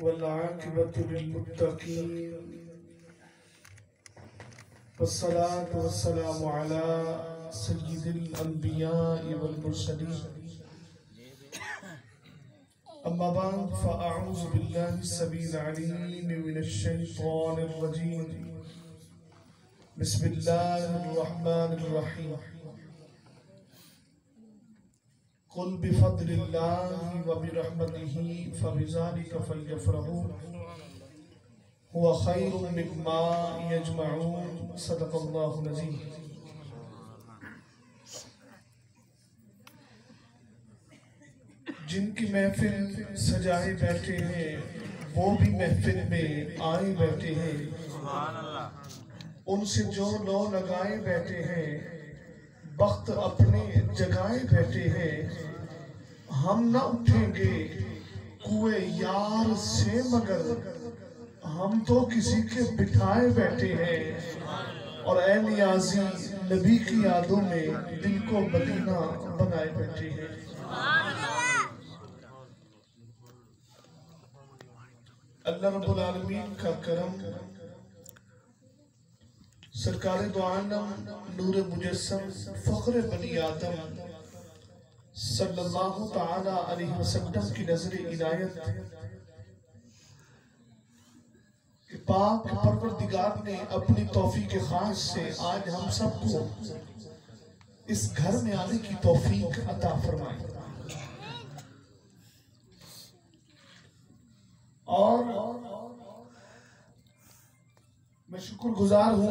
والعاقبة للمتقين والصلاة والسلام على سيد الأنبياء والمرسلين أما بعد فأعوذ بالله السميع العليم من الشيطان الرجيم بسم الله الرحمن الرحيم قل بفضل الله وبرحمته فبذلك فليفرحوا هو خير مما يجمعون صدق الله العظيم۔ جن کی محفل سجائے بیٹھے ہیں وہ بھی محفل میں آئے بیٹھے ہیں، ان سے جو لو لگائے بیٹھے ہیں بخت اپنے جگائے بیٹھے ہیں۔ ہم نہ اٹھیں گے کوئے یار سے مگر ہم تو کسی کے بٹھائے بیٹھے ہیں، اور اے نیازی نبی کی یادوں میں دل کو مدینہ بنائے بیٹھے ہیں۔ اللہ رب العالمین کا کرم، سرکار دو عالم نور مجسم فخر بنی آدم صلی اللہ تعالی علیہ وسلم کی نظر عنایت کہ پاک پروردگار نے اپنی توفیق خاص سے آج ہم سب کو اس گھر میں آنے کی توفیق عطا فرمائی، اور میں شکر گزار ہوں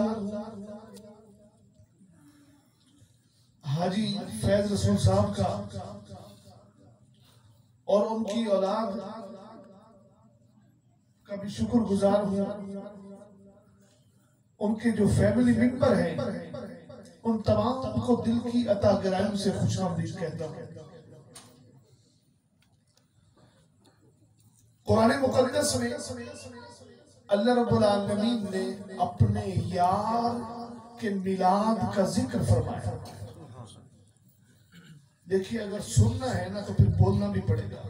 حاجی فیض رسول صاحب کا اور ان کی اولاد کا بھی شکر گزار ہوں، ان کے جو فیملی ممبر ہیں ان تمام کو دل کی عطا گرائیوں سے خوش آمدید کہتا ہوں۔ قرآن مقدس میں اللہ رب العالمین نے اپنے یار کے میلاد کا ذکر فرمایا۔ دیکھیے اگر سننا ہے نا تو پھر بولنا بھی پڑے گا،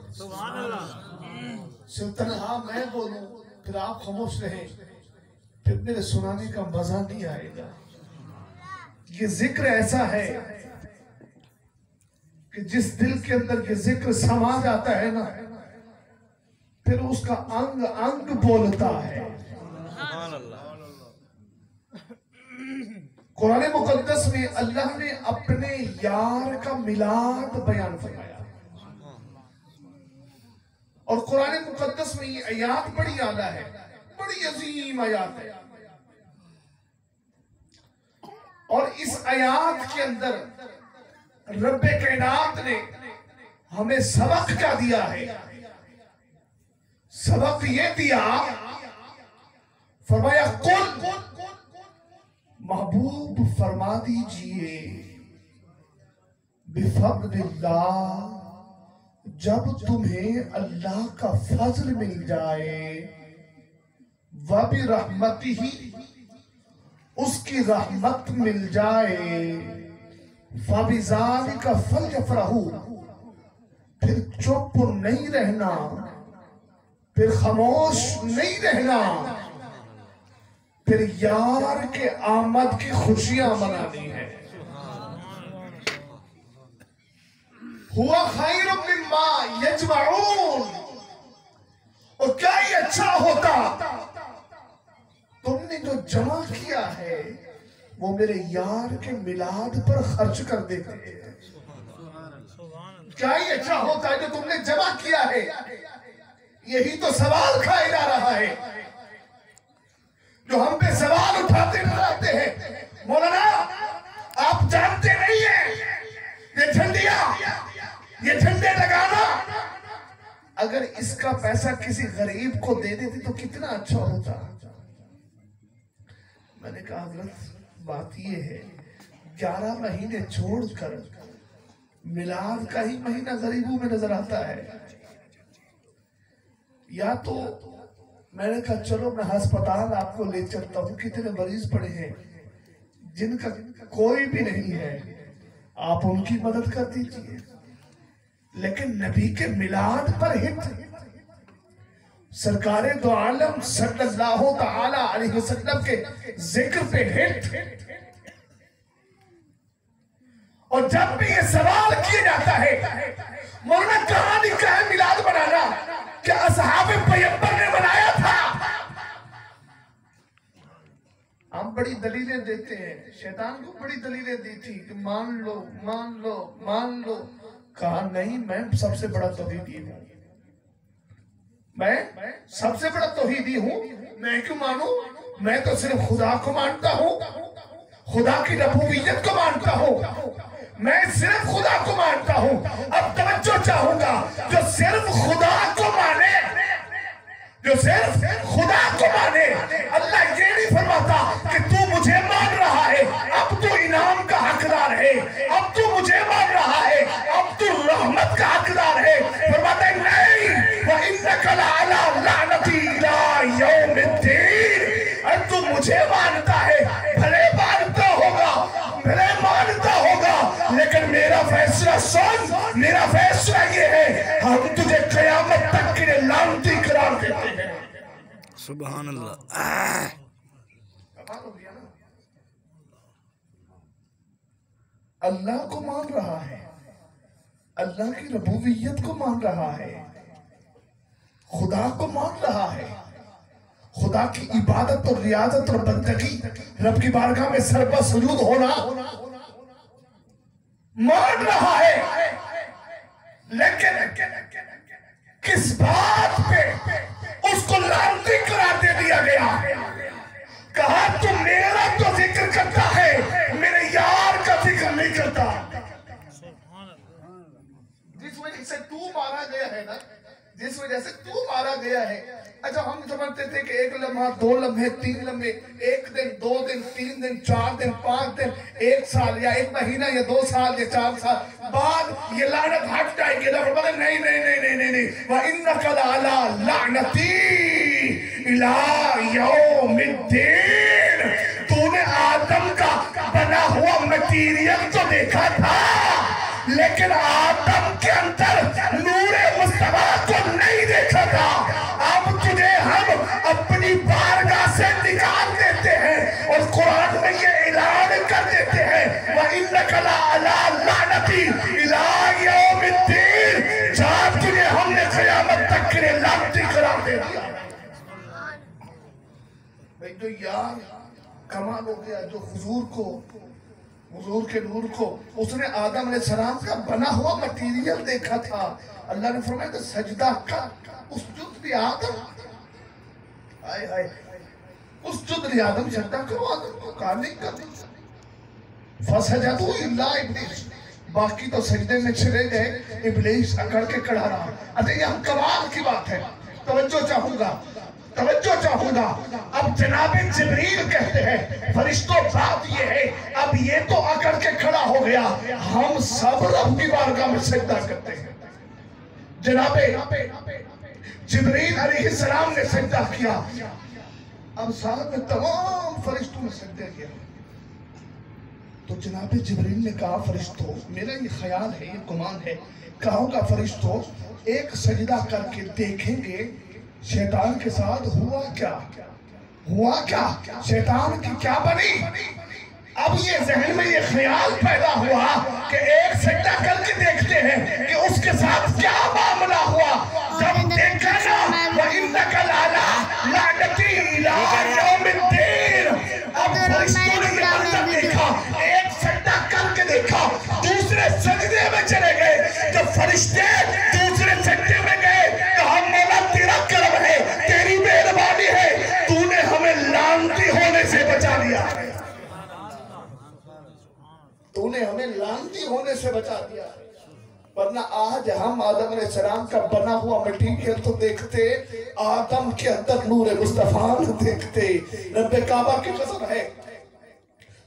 صرف تنہا میں بولوں پھر آپ خاموش رہیں پھر میرے سنانے کا مزہ نہیں آئے گا۔ یہ ذکر ایسا ہے کہ جس دل کے اندر یہ ذکر سما جاتا ہے نا پھر اس کا انگ انگ بولتا ہے۔ قرآن مقدس میں اللہ نے اپنے یار کا میلاد بیان فرمایا، اور قرآن مقدس میں یہ آیات بڑی اعلیٰ ہے، بڑی عظیم آیات ہے، اور اس آیات کے اندر رب کائنات نے ہمیں سبق کیا دیا ہے؟ سبق یہ دیا، فرمایا قل محبوب فرما دیجئے بفضل اللہ، جب تمہیں اللہ کا فضل مل جائے، وَبِرَحْمَتِهِ اس کی رحمت مل جائے، فَبِذَلِكَ فَلْيَفْرَحُوا پھر چپ نہیں رہنا، پھر خاموش نہیں رہنا، پھر یار کے آمد کی خوشیاں منانی ہے۔ ہوا خیر مما یجمعون، اور کیا یہ اچھا ہوتا تم نے جو جمع کیا ہے وہ میرے یار کے میلاد پر خرچ کر دیتے ہیں۔ کیا یہ اچھا ہوتا ہے جو تم نے جمع کیا ہے؟ یہی تو سوال کھائے جا رہا ہے، جو ہم پہ سوال اٹھاتے رہتے ہیں۔ مولانا آپ جانتے نہیں ہیں یہ جھنڈیاں، یہ جھنڈے لگانا اگر اس کا پیسہ کسی غریب کو دے دیتے تو کتنا اچھا ہوتا۔ میں نے کہا حضرت بات یہ ہے 11 مہینے چھوڑ کر میلاد کا ہی مہینہ غریبوں میں نظر آتا ہے، یا تو میں نے کہا چلو میں ہسپتال آپ کو لے چلتا ہوں، کتنے مریض پڑے ہیں جن کا کوئی بھی نہیں ہے، آپ ان کی مدد کر دیجئے۔ لیکن نبی کے میلاد پر ہٹ سرکار دو عالم صلی اللہ تعالی علیہ وسلم کے ذکر پہ ہٹ. اور جب بھی یہ سوال کیا جاتا ہے مولانا کہانی کا ہے میلاد بنانا کہ اصحاب پیغمبر نے بنایا تھا. ہم بڑی دلیلیں دیتے ہیں، شیطان کو بڑی دلیلیں دی تھی کہ مان لو مان لو مان لو. کہا نہیں، میں سب سے بڑا توحیدی ہوں، میں سب سے بڑا توحیدی ہوں. میں کیوں مانوں؟ میں تو صرف خدا کو مانتا ہوں، خدا کی ربوبیت کو مانتا ہوں، میں صرف خدا کو مانتا ہوں. اب توجہ چاہوں گا، جو صرف خدا کو مانے، جو صرف خدا کو مانے، اللہ یہ نہیں فرماتا کہ تو مجھے مان رہا ہے اب تو انعام کا حقدار ہے، اب تو مجھے مان رہا ہے اب تو رحمت کا حقدار ہے. فرماتا ہے نہیں، وَإِنَّكَ لَعَلَىٰ لَعْنَتِي إِلَىٰ يَوْمِ الدِّينِ. اب تو مجھے مانتا ہے، بھلے مانتا ہوگا، بھلے مانتا ہوگا، لیکن میرا فیصلہ سن. میرا فیصلہ یہ ہے ہم تجھے قیامت تک کے لیے لعنتی قرار دیتے ہیں. سبحان اللہ. اللہ کو مان رہا ہے، اللہ کی ربوبیت کو مان رہا ہے، خدا کو مان رہا ہے، خدا کی عبادت اور ریاضت اور بندگی، رب کی بارگاہ میں سر پر سجود ہونا مان رہا ہے. لیکن کس بات پہ اس کو لعنتی قرار دے دیا گیا؟ کہا تو میرا تو ذکر کرتا ہے، میرے یار کا ذکر نہیں کرتا. جس وجہ سے تو مارا گیا ہے نا، جس وجہ سے تو مارا گیا ہے. اچھا ہم سمجھتے تھے کہ ایک لمحہ، دو لمحے، تین لمحے، ایک دن، دو دن، تین دن، چار دن، پانچ دن، ایک سال یا ایک مہینہ یا 2 سال یا 4 سال بعد یہ لعنت ہٹ جائے گی. نہیں نہیں نہیں نہیں نہیں نہیں. وَإِنَّكَ لَعَلَىٰ لَعْنَتِي إِلَىٰ يَوْمِ الدِّينِ. تو نے آدم کا بنا ہوا مٹیریل تو دیکھا تھا، لیکن آدم کے اندر نور مصطفیٰ کو نہیں دیکھا تھا. اب تجھے ہم اپنی بارگاہ سے نکال دیتے ہیں اور قرآن میں یہ اعلان کر دیتے ہیں وَإِنَّكَ لَعَلَىٰ لَعْنَتِي إِلَىٰ يَوْمِ الدِّينِ. جب تجھے ہم نے قیامت تک کے لیے لعنتی قرار دے دیا. بھئی جو یار کمال ہو گیا، جو حضور کے نور کو، اس نے آدم علیہ السلام کا بنا ہوا مٹیریل دیکھا تھا. اللہ نے فرمایا کہ سجدہ کر، اس جد بھی آدم، آئے آئے اس جد بھی آدم، سجدہ کرو. آدم کو کہا نہیں کرنا. فَسَجَدُوا إِلَّا إِبْلِيسَ. باقی تو سجدے میں چلے گئے، ابلیس اکڑ کے کھڑا رہا. اچھا یہ ہم کمال کی بات ہے، توجہ چاہوں گا. اب جناب جبریل کہتے ہیں فرشتوں بات یہ ہے، اب یہ تو اکڑ کے کھڑا ہو گیا، ہم سب رب کی بارگاہ میں سجدہ کرتے ہیں. جناب جبریل علیہ السلام نے سجدہ کیا، اب ساتھ میں تمام فرشتوں نے سجدہ کیا. تو جناب جبریل نے کہا فرشتوں، میرا یہ خیال ہے، یہ گمان ہے، کہوں گا فرشتوں ایک سجدہ کر کے دیکھیں گے شیطان کے ساتھ ہوا کیا، شیطان کی کیا بنی. اب یہ ذہن میں یہ خیال پیدا ہوا کہ ایک سجدہ کر کے دیکھتے ہیں کہ اس کے ساتھ کیا معاملہ ہوا. جب دیکھا نا وَإِنَّكَ لَعَلَىٰ لَعْنَتِي إِلَىٰ يَوْمِ الدِّينِ. اب فرشتوں نے یہ منظر دیکھا، ایک سجدہ کر کے دیکھا، دوسرے سجدے میں چلے گئے. جب فرشتے دوسرے سجدے میں گئے تو ہم مولا تیرا کرم ہے، تیری مہربانی ہے، تو نے ہمیں لعنتی ہونے سے بچا لیا. تو نے ہمیں لعنتی ہونے سے بچا دیا. ورنہ آج ہم آدم علیہ السلام کا بنا ہوا مٹیریل تو دیکھتے، آدم کے اندر نور مصطفیٰ دیکھتے. رب کعبہ کی قسم ہے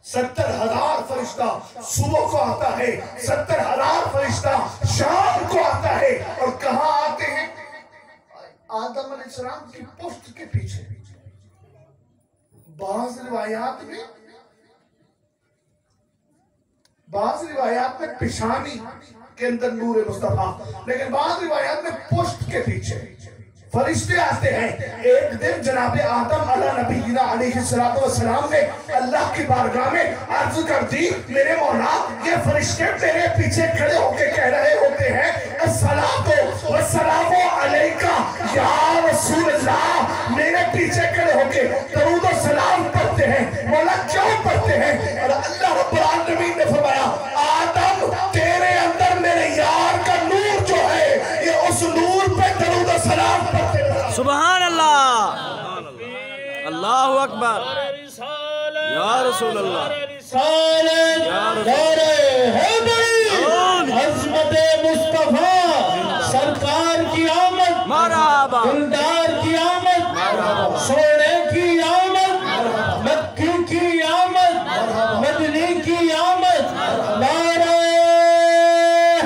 70,000 فرشتہ صبح کو آتا ہے، 70,000 فرشتہ شام کو آتا ہے. اور کہاں آتے ہیں؟ آدم علیہ السلام کی پشت کے پیچھے. بعض روایات میں پیشانی کے اندر نور مصطفیٰ، لیکن بعض روایات میں پشت کے پیچھے. فرشتے آتے ہیں. ایک دن جناب آدم علیہ نبینا علیہ السلام نے اللہ کی بارگاہ میں عرض کر دی میرے مولا یہ فرشتے میرے پیچھے کھڑے ہو کے کہہ رہے ہوتے ہیں الصلاۃ والسلام علیکہ یا رسول اللہ. میرے پیچھے کھڑے ہو کے درود و سلام پڑھتے ہیں. مولا کیوں پڑھتے ہیں؟ اور اللہ رب العالمین نے فرمایا آدم تیرے اندر میرے یار کا نور جو ہے یہ اس نور پہ درود و سلام پڑھتے ہیں. سبحان اللہ. اللہ اکبر. یا رسول اللہ. عظمت مصطفیٰ سرکار کی آمد مرحبا. دلدار کی آمد سونے کی آمد مکی کی آمد مدنی کی آمد نعرہ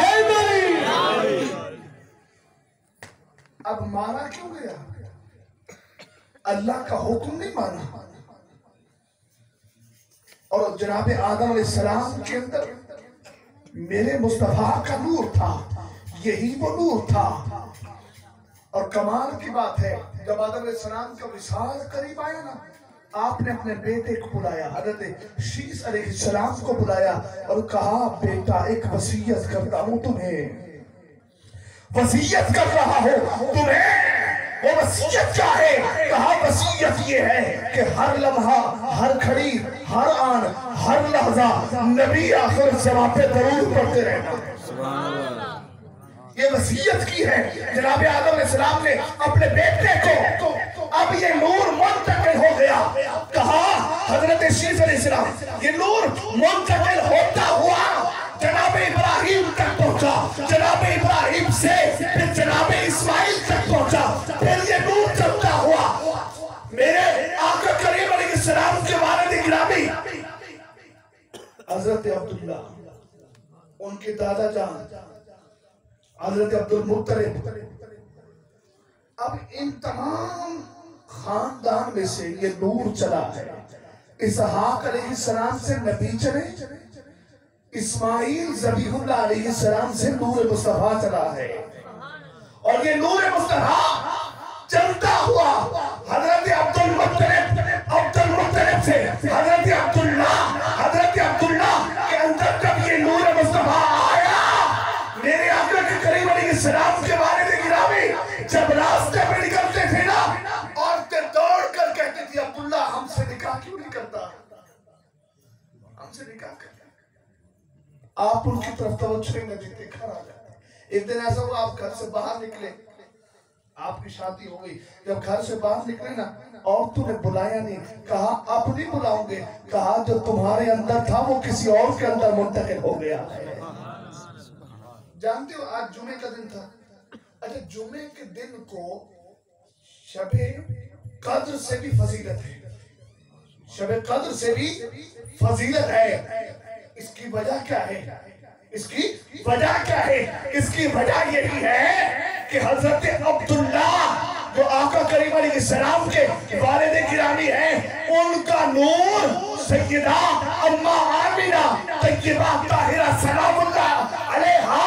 حیدری. اب مانا کیوں گیا؟ اللہ کا حکم نہیں مانا. اور جناب آدم علیہ السلام کے اندر میرے مصطفیٰ کا نور تھا. یہی وہ نور تھا. اور کمال کی بات ہے جب آدم علیہ السلام کا وصال قریب آیا نا آپ نے اپنے بیٹے کو بلایا حضرت شیس علیہ السلام کو بلایا اور کہا بیٹا ایک وصیت کرتا ہوں تمہیں. وصیت کر رہا ہو تمہیں. وہ وصیت کیا ہے؟ کہا وصیت یہ ہے کہ ہر لمحہ ہر گھڑی ہر آن ہر لحظہ نبی آخر الزمان پہ درود پڑھتے رہنا. یہ وصیت کی ہے جناب آدم علیہ السلام نے اپنے بیٹے کو. اب یہ نور منتقل ہو گیا. کہا حضرت شیس علیہ السلام یہ نور منتقل ہوتا ہوا جناب ابراہیم تک پہنچا. جناب ابراہیم سے پھر جناب اسماعیل تک پہنچا. پھر یہ نور چلتا ہوا میرے آقا کریم علیہ السلام کے والد گرامی حضرت عبداللہ ان کے دادا جان حضرت عبد المطلب. اب ان تمام خاندان میں سے یہ نور چلا ہے. اسحاق علیہ السلام سے نبی چلے. اسماعیل ذبیح اللہ علیہ السلام سے نور مصطفیٰ چلا ہے. اور یہ نور مصطفیٰ چلتا ہوا حضرت عبد المطلب سے حضرت عبداللہ کے اندر جب یہ نور مصطفیٰ آیا میرے آقا کے کریم علیہ السلام کے والد گرامی جب راستے پہ نکلتے تھے نا عورتیں دوڑ کر کہتی تھی عبداللہ ہم سے نکاح کیوں نہیں کرتا؟ ہم سے نکاح کرتا. آپ ان کی طرف توجہ نہ دیتے گھر آ جاتے. ایک دن ایسا ہوا آپ گھر سے باہر نکلے آپ کی شادی ہو گئی. جب گھر سے باہر نکلے نا عورتوں نے بلایا نہیں. کہا اب نہیں بلاؤں گے. کہا جو تمہارے اندر تھا وہ کسی اور کے اندر منتقل ہو گیا ہے. جانتے ہو آج جمعے کا دن تھا. اچھا جمعے کے دن کو شب قدر سے بھی فضیلت ہے. شب قدر سے بھی فضیلت ہے. اس کی وجہ کیا ہے؟ اس کی وجہ کیا ہے؟ اس کی وجہ یہی ہے کہ حضرت عبداللہ جو آقا کریم علیہ السلام کے والد گرامی ہیں ان کا نور سیدہ اماں آمینہ طیبہ طاہرہ سلام اللہ علیہا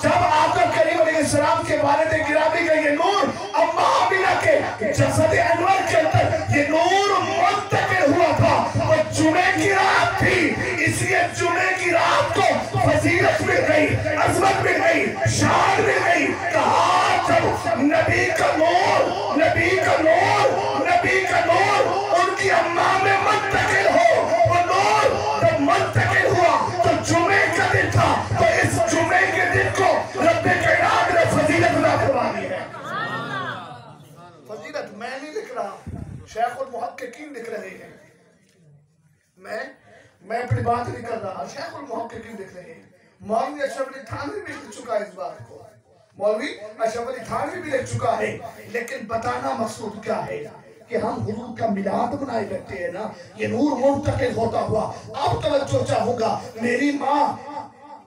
جب آقا کریم علیہ السلام کے والد گرامی کا یہ نور اماں آمینہ کے جسد انور کے اندر یہ نور منتقل ہوا تھا. اور جمعے کی رات تھی اس لیے جمعے کی رات کو فضیلت مل گئی عظمت مل گئی شان مل گئی. کہا جب نبی کا نور ان کی اماں میں منتقل ہو وہ نور جب منتقل ہوا تو جمعے کا دن تھا تو اس جمعے کے دن کو رب کائنات نے فضیلت عطا فرمائی ہے. فضیلت میں نہیں لکھ رہا شیخ المحققین لکھ رہے ہیں. میں اپنی بات نہیں کر رہا شیخ المحققین لکھ رہے ہیں. مولوی اشرف علی تھانوی بھی لکھ چکا ہے اس بات کو. مولوی اشرف علی تھانوی بھی لکھ چکا ہے. لیکن بتانا مقصود کیا ہے کہ ہم حضور کا میلاد منائے بیٹھے ہیں نا یہ نور منتقل ہوتا ہوا. اب توجہ چاہوں گا میری ماں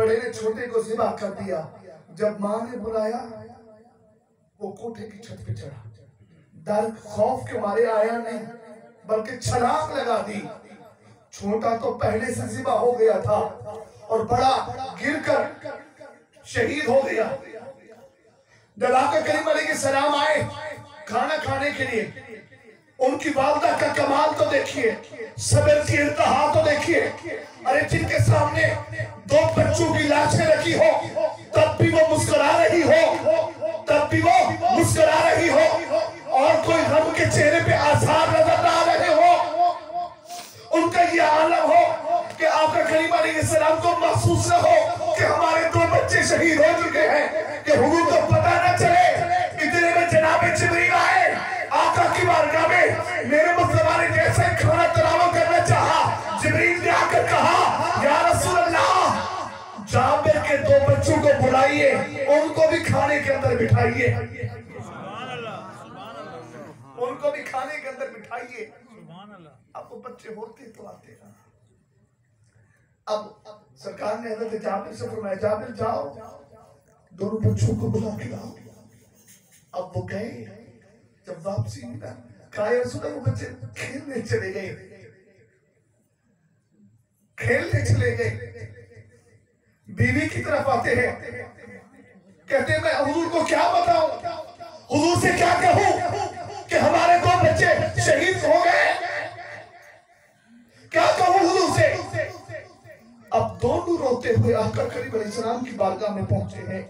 بڑے نے چھوٹے کو ذبح کر دیا. جب ماں نے بلایا وہ کوٹھے کی چھت پہ چڑھا. ڈر خوف کے مارے آیا نہیں بلکہ چھلانگ لگا دی. چھوٹا تو پہلے سے ذبح ہو گیا تھا اور بڑا گر کر شہید ہو گیا. جب آقا کریم علیہ السلام آئے کھانا کھانے کے لیے, ان کی والدہ کا کمال تو دیکھیے, صبر کی انتہا تو دیکھیے. ارے جن کے سامنے 2 بچوں کی لاشیں رکھی ہو تب بھی وہ مسکرا رہی ہو, تب بھی وہ مسکرا رہی ہو, اور کوئی غم کے چہرے پہ آثار نظر نہ آ رہے ہو. ان کا یہ عالم ہو کہ آقا کریم علیہ السلام کو محسوس نہ ہو کہ ہمارے 2 بچے شہید ہو چکے ہیں, کہ حضور کو پتہ نہ چلے. اتنے میں جناب جبریل آئے آقا کی بارگاہ میں. میرے مصطفیٰ نے جیسے کھانا تناول کرنا چاہا, جبریل نے آ کر کہا یا رسول اللہ جابر کے 2 بچوں کو بلائیے, ان کو بھی کھانے کے اندر بٹھائیے, ان کو بھی کھانے کے اندر بٹھائیے. اب وہ بچے ہوتے تو آتے ہیں. اب سرکار نے حضرت جابر سے فرمایا جابر جاؤ دونوں بچوں کو بلا کے لاؤ. اب وہ گئے. جب واپسی ملا کہا یا رسول اللہ وہ بچے کھیلنے چلے گئے, کھیلنے چلے گئے. بیوی کی طرف آتے ہیں, کہتے ہیں میں حضور کو کیا بتاؤں, حضور سے کیا کہوں کہ ہمارے 2 بچے شہید ہو گئے, کیا کہوں حضور سے. اب دونوں روتے ہوئے آقا کریم علیہ السلام کی بارگاہ میں پہنچے ہیں.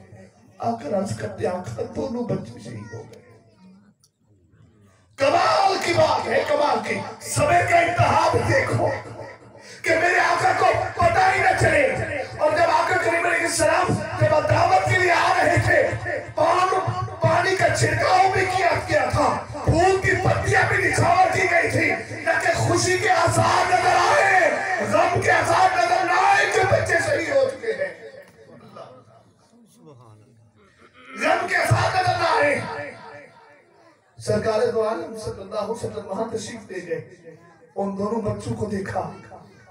آقا عرض کرتے آقا دونوں بچے شہید ہو گئے. کمال کی بات ہے, کمال کی. صبر کا انتہا بھی دیکھو کہ میرے آقا کو پتہ ہی نہ چلے. اور جب آقا کریم علیہ السلام جب دعوت کے لیے آ رہے تھے, پانی کا چھڑکاؤ بھی کیا تھا, پھول کی پتیاں بھی نچھاور کی گئی تھی, تاکہ خوشی کے آثار نظر آئے, غم کے آثار نظر نہ آئے کہ بچے شہید ہو چکے ہیں. غم کے آثار نظر نہ آئے. سرکار دو عالم صلی اللہ علیہ وسلم وہاں تشریف لے گئے. ان دونوں بچوں کو دیکھا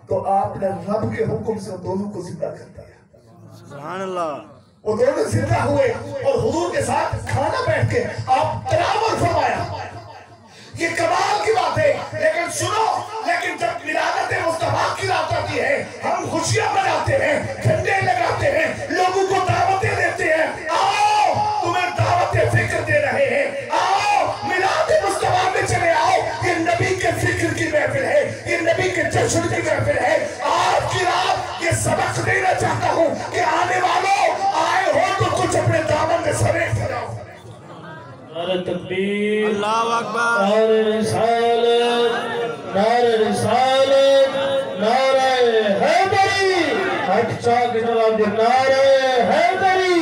تو آپ نے رب کے حکم سے ان دونوں کو زندہ کر دیا. سبحان اللہ. وہ دونوں زندہ ہوئے اور حضور کے ساتھ کھانا بیٹھ کے آپ تناول فرمایا. یہ کمال کی بات ہے. لیکن سنو, لیکن جب ولادت مصطفیٰ کی رات آتی ہے, ہم خوشیاں مناتے ہیں, جھنڈے لگاتے ہیں, لوگوں کو دعوتیں دیتے ہیں. آؤ تمہیں دعوت فکر دے رہے ہیں, آؤ میلاد مصطفیٰ میں چلے آؤ. یہ نبی کے فکر کی محفل ہے, یہ نبی کے جشن کی محفل ہے. آج کی رات یہ سبق دینا چاہتا ہوں کہ آنے والوں آئے ہو تو کچھ اپنے دامن میں سمیٹ کراؤ. نعرہ تکبیر, اللہ اکبر, نعرہ رسالت, نعرہ رسالت, نعرہ حیدری. ہٹ چاک جواب دے, نعرہ حیدری.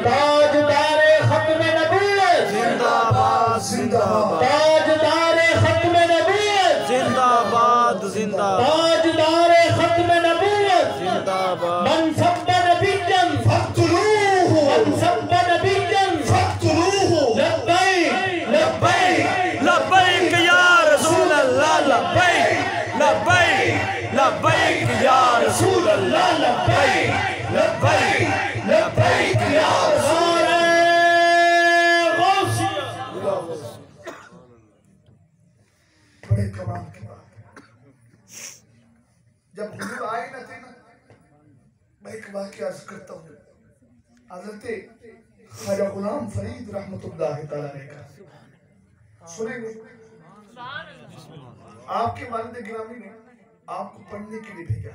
تاجدار ختم نبوت زندہ باد, زندہ باد. تاجدار ختم نبوت زندہ باد, زندہ باد, تاجدار ختم نبوت. زندہ باد. من سب نبیًا فاقتلوه, من سب نبیًا فاقتلوه. لبیک لبیک لبیک یا رسول اللہ, لبیک لبیک لبیک یا رسول اللہ, لبیک لبیک لبیک یا رسول اللہ. بڑے کمال کی بات ہے. جب حضور آئے نہ تھے نا, میں ایک واقعہ عرض کرتا ہوں. حضرت خواجہ غلام فرید رحمت اللہ تعالیٰ نے کہا, سنیں گے, آپ کے والد گرامی نے آپ کو پڑھنے کے لیے بھیجا,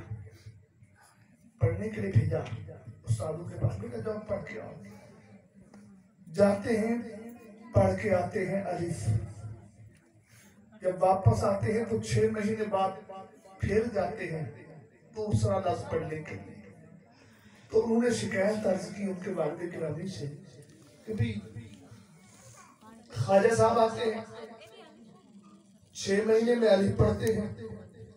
پڑھنے کے لیے بھیجا. استادوں کے پاس میں جاؤ پڑھ کے آؤ. جاتے ہیں, پڑھ کے آتے ہیں الف. جب واپس آتے ہیں تو 6 مہینے بعد پھر جاتے ہیں دوسرا لفظ پڑھنے کے لیے. تو انہوں نے شکایت عرض کی ان کے والد گرامی سے کہ بھی خواجہ صاحب آتے ہیں, 6 مہینے میں الف پڑھتے ہیں,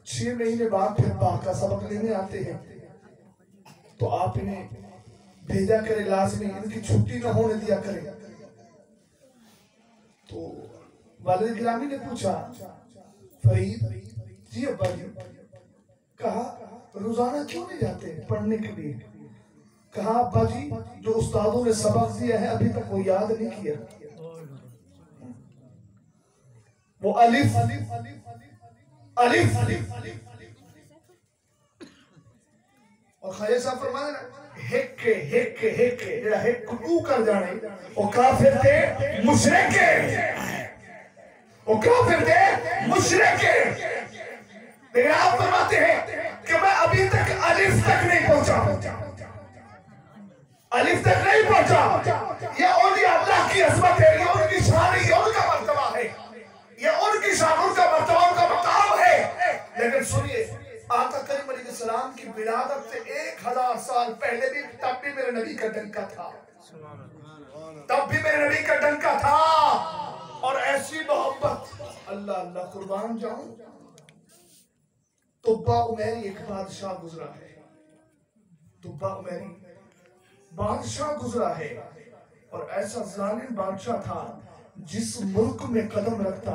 6 مہینے بعد پھر با کا سبق لینے آتے ہیں, تو آپ انہیں بھیجا کرے, لازمی ان کی چھٹی نہ ہونے دیا کرے. تو والد گرامی نے پوچھا, فرید جی ابا جی, کہا روزانہ کیوں نہیں جاتے پڑھنے کے لیے؟ کہا ابا جی جو استادوں نے سبق دیا ہے ابھی تک وہ یاد نہیں کیا. وہ الف اور خیر صاحب فرمانے نا ہک کو کر جانے وہ کافر تھے مشرک لیکن آپ فرماتے ہیں کہ میں ابھی تک الف تک نہیں پہنچا. یہ اولیاء اللہ کی عظمت ہے, یہ ان کی شان ہے, یہ ان کا مرتبہ ہے, یہ ان کی شان, ان کا مرتبہ, ان کا مقام ہے. لیکن سنیے آقا کریم علیہ السلام کی ولادت سے 1000 سال پہلے بھی تب بھی میرے نبی کا ڈنکا تھا, اور ایسی محبت. اللہ اللہ قربان جاؤں. طبہ عمیری ایک بادشاہ گزرا ہے, اور ایسا ظالم بادشاہ تھا جس ملک میں قدم رکھتا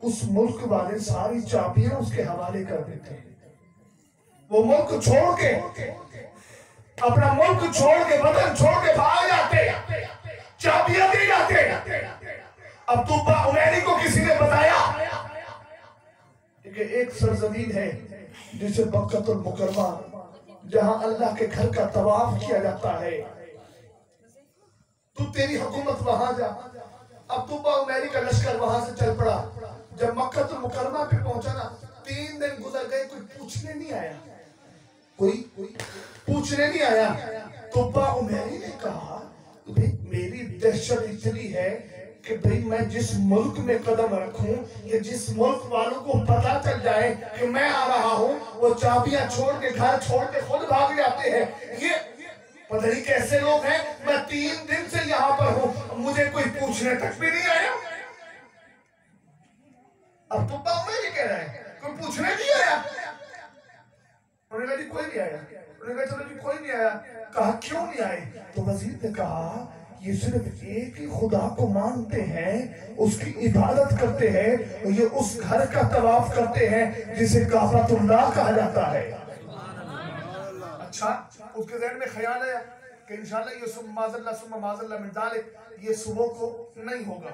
اس ملک والے ساری چابیاں اس کے حوالے کر دیتے. وہ ملک چھوڑ کے, اپنا ملک چھوڑ کے, وطن چھوڑ کے بھاگ جاتے, چابیاں دے جاتے. اب طبہ عمیری کو کسی نے بتایا کہ ایک سرزمین ہے جسے مکہ المکرمہ, جہاں اللہ کے گھر کا طواف کیا جاتا ہے, تو تیری حکومت وہاں جا. اب طبہ عمیری کا لشکر وہاں سے چل پڑا. جب مکہ المکرمہ پہ پہنچا نا 3 دن گزر گئے, کوئی پوچھنے نہیں آیا. طبہ عمیری نے کہا میری دہشت اتنی ہے کہ بھئی میں جس ملک میں قدم رکھوں یا جس ملک والوں کو پتا چل جائے کہ میں آ رہا ہوں, وہ چابیاں چھوڑ کے, گھر چھوڑ کے خود بھاگ جاتے ہیں. یہ پتہ نہیں کیسے لوگ ہیں. میں 3 دن سے یہاں پر ہوں, مجھے کوئی پوچھنے تک بھی نہیں آیا. اب تو میں یہ کہہ رہا ہے کوئی پوچھنے نہیں آیا. انہوں نے کہا جی کوئی نہیں آیا. انہوں نے کہا چلو جی کوئی نہیں آیا. کہا کیوں نہیں آئے؟ تو وزیر نے کہا یہ صرف ایک ہی خدا کو مانتے ہیں, اس کی عبادت کرتے ہیں, یہ اس گھر کا طواف کرتے ہیں جسے کعبۃ اللہ کہا جاتا ہے. اچھا, اس کے ذہن میں خیال ہے کہ انشاءاللہ یہ ثم معاذ اللہ من ذالک, یہ صبح کو نہیں ہوگا,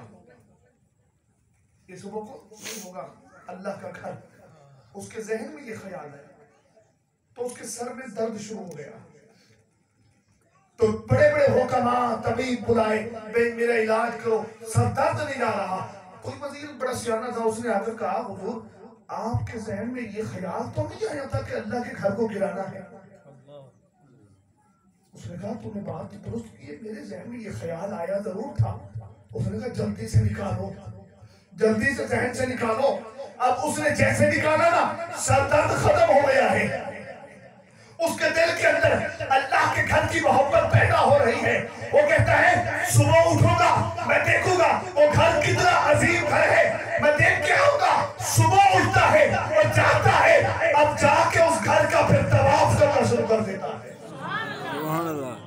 اللہ کا گھر. اس کے ذہن میں یہ خیال ہے تو اس کے سر میں درد شروع ہو گیا. تو بڑے حکماء طبیب بلائے, بھئی میرا علاج کرو, سر درد نہیں جا رہا. کوئی وزیر بڑا سیانہ تھا, اس نے آ کر کہا حضور آپ کے ذہن میں یہ خیال تو نہیں آیا تھا کہ اللہ کے گھر کو گرانا ہے؟ اس نے کہا تم نے بات درست کی ہے, میرے ذہن میں یہ خیال آیا ضرور تھا. اس نے کہا جلدی سے نکالو, جلدی سے ذہن سے نکالو. اب اس نے جیسے نکالا نا, سر درد ختم ہو گیا ہے. اس کے دل کے اندر اللہ کے گھر کی محبت پیدا ہو رہی ہے. وہ کہتا ہے صبح اٹھوں گا, میں دیکھوں گا وہ گھر کتنا عظیم گھر ہے, میں دیکھ کے آؤں گا. صبح اٹھتا ہے اور جاتا ہے, اب جا کے اس گھر کا پھر طواف کرنا شروع کر دیتا ہے.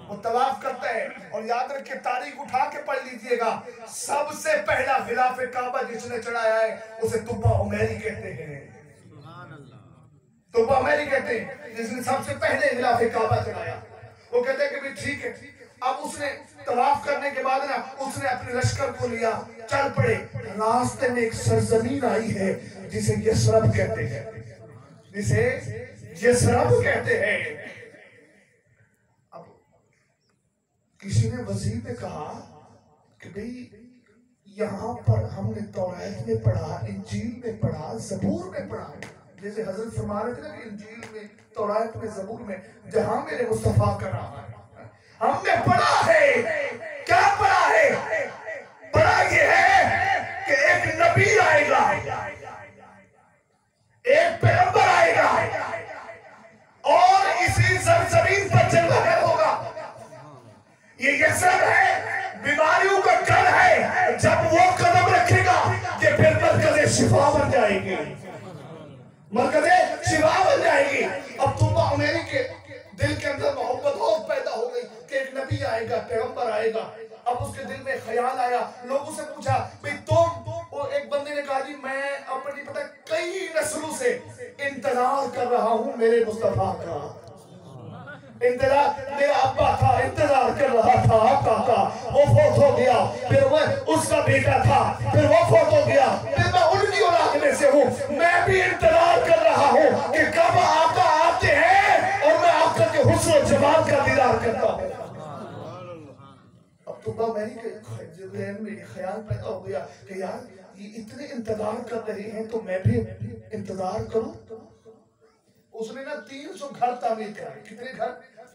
وہ طواف کرتا ہے. اور یاد رکھیں تاریخ اٹھا کے پڑھ لیجئے گا, سب سے پہلا غلاف کعبہ جس نے چڑھایا ہے اسے طبہ عمیری کہتے ہیں. طبہ عمیری کہتے ہیں جس نے سب سے پہلے غلاف کعبہ چڑھایا. وہ کہتے ہیں کہ بھی ٹھیک ہے. اب اس نے طواف کرنے کے بعد نا اس نے اپنے لشکر کو لیا, چل پڑے. راستے میں ایک سرزمین آئی ہے جسے یثرب کہتے ہیں, اب کسی نے وزیر نے کہا کہ بھئی یہاں پر ہم نے توریت میں پڑھا, انجیل میں پڑھا, زبور میں پڑھا, جیسے حضرت فرما رہے تھے نا کہ انجیل میں, توریت میں, زبور میں جہاں میرے مصطفیٰ کا نام ہے. ہم نے پڑھا ہے, کیا پڑھا ہے؟ پڑھا یہ ہے کہ ایک نبی آئے گا, ایک پیغمبر آئے گا, اور اسی سرزمین پر جنگل ہوگا. یہ یثرب ہے, بیماریوں کا گھر ہے. جب وہ قدم رکھے گا یہ پھر مرکز شفا بن جائے گی, مرکز شفا بن جائے گی. اب طبہ عمیری کے دل کے اندر محبت اور پیدا ہو گئی کہ ایک نبی آئے گا, پیغمبر آئے گا. اب اس کے دل میں خیال آیا, لوگوں سے پوچھا بھئی تم, وہ ایک بندے نے کہا جی میں اپنی پتہ کئی نسلوں سے انتظار کر رہا ہوں میرے مصطفیٰ کا, انتظار میرا ابا تھا انتظار کر رہا تھا آقا کا وہ فوت ہو گیا پھر وہ اس کا بیٹا تھا پھر وہ فوت ہو گیا پھر میں ان کی اولاد میں سے ہوں میں بھی انتظار کر رہا ہوں کہ کب آقا آتے ہیں اور میں آقا کے حسن و جمال کا دیدار کرتا ہوں اب تو ذہن میں خیال پیدا ہو گیا کہ یار یہ اتنے انتظار کر رہے ہیں تو میں بھی انتظار کروں اس نے نا 300 گھر تعمیر کرائے کتنے گھر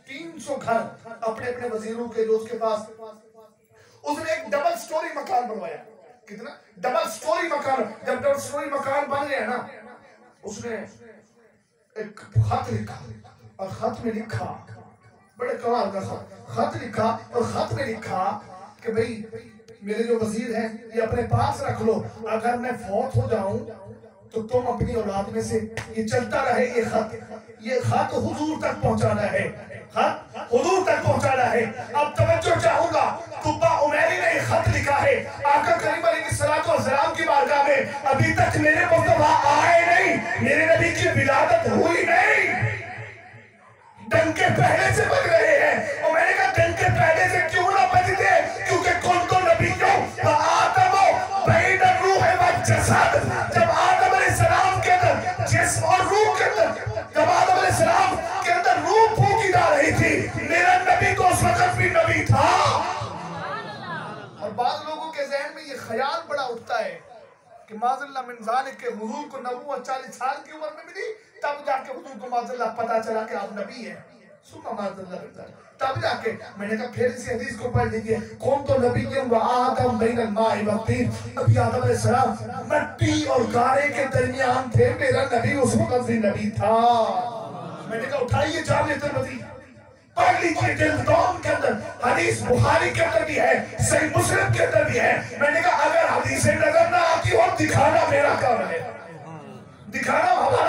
300 گھر اپنے اپنے وزیروں کے جو اس کے پاس اس نے ایک ڈبل سٹوری مکان بنوایا کتنا ڈبل سٹوری مکان جب ڈبل سٹوری مکان بن گیا نا اس نے ایک خط لکھا اور خط میں لکھا بڑے کمال کا خط لکھا اور خط میں لکھا کہ بھئی میرے جو وزیر ہیں یہ اپنے پاس رکھ لو اگر میں فوت ہو جاؤں تو تم اپنی اولاد میں سے یہ چلتا رہے یہ خط حضور تک پہنچانا ہے خط حضور تک پہنچانا ہے اب توجہ چاہوں گا قبہ عمیری نے ایک خط لکھا ہے آقا کریم علیہ السلام کی بارگاہ میں ابھی تک میرے مصطفیٰ آئے نہیں میرے نبی کی ولادت ہوئی نہیں ڈنکے پہلے سے بج رہے ہیں اور میں نے کہا ڈنکے پہلے سے کیوں نہ بجتے کیونکہ کن تو نبیوں آدم بین الروح والجسد جب آدم علیہ السلام کے اندر جسم اور روح کے اندر جب آدم علیہ السلام کے اندر روح پھونکی جا رہی تھی میرا نبی تو اس وقت بھی نبی تھا اور بعض لوگوں کے ذہن میں یہ خیال بڑا اٹھتا ہے کہ معاذ اللہ من ذالک کہ حضور کو نبوت 40 سال کی عمر میں ملی تب جا کے حضور کو معاذ اللہ پتا چلا کہ آپ نبی ہیں سننا معاذ اللہ تب جا کے میں نے کہا پھر اسی حدیث کو پڑھ لیجئے کون تو نبی و آدم بین الماء والطین ابھی آدم علیہ السلام مٹی اور گارے کے درمیان تھے میرا نبی اس وقت بھی نبی تھا میں نے کہا اٹھائیے جامع ترمذی پڑھ لیجئے جلد 2 کے اندر حدیث بخاری کے اندر بھی ہے صحیح مسلم کے اندر بھی ہے میں نے کہا اگر حدیثیں نظر نہ آتی ہو دکھانا میرا کام ہے دکھانا ہمارا